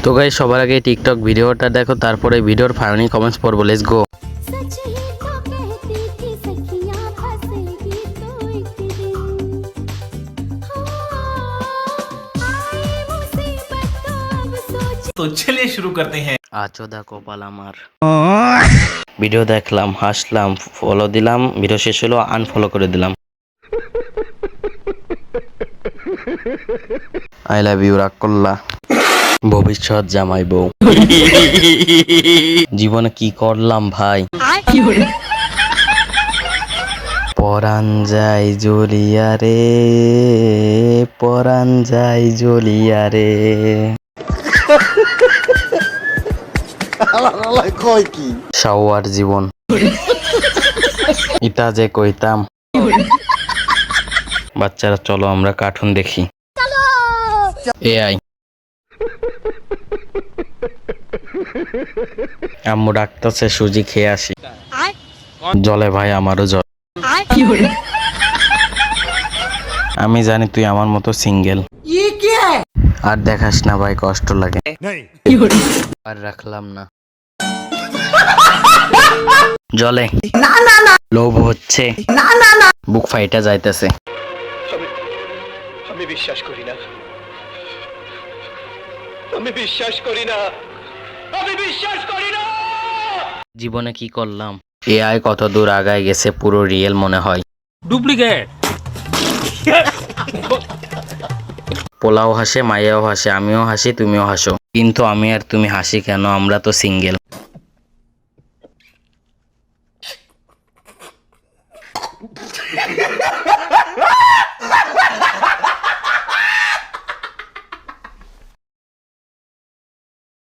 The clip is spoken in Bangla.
তো গাইস সবার আগে টিকটক ভিডিওটা দেখো, তারপরে ভিডিওর ফানি কমেন্টস পড়বো। Let's go. तो चलिए शुरू करते हैं। আচোদা কপাল আমার। ভিডিও দেখলাম, হাসলাম, ফলো দিলাম, ভিডিও শেষ হলো আনফলো করে দিলাম। আই লাভ ইউ রাগ করলা ভবিষ্যৎ জামাই বউ। জীবনে কি করলাম ভাই, পরাণ যায় জ্বলিয়া রে, পরাণ যায় জ্বলিয়া রে। শাওয়ার জীবন এটা যে কইতাম। বাচ্চারা চলো আমরা কার্টুন দেখি। এআই আম্মু ডাকতেছে, সুজি খেয়ে আসি। জলে ভাই আমারও জল। আমি জানি তুই আমার মতো সিঙ্গেল, আর দেখাস না ভাই, কষ্ট লাগে। আর রাখলাম না জলে, লোভ হচ্ছে, বুক ফাইটা যাইতেছে। আমি বিশ্বাস করি না, আমি বিশ্বাস করি না, আমি বিশ্বাস করি না। জীবনে কি করলাম। এআই কত দূর আগায় গেছে, পুরো রিয়েল মনে হয়। डुप्लीकेट। পোলাও হাসে, মাইয়াও হাসে, আমিও হাসি, তুমিও হাসো, কিন্তু আমি আর তুমি হাসি কেন? আমরা তো সিঙ্গেল।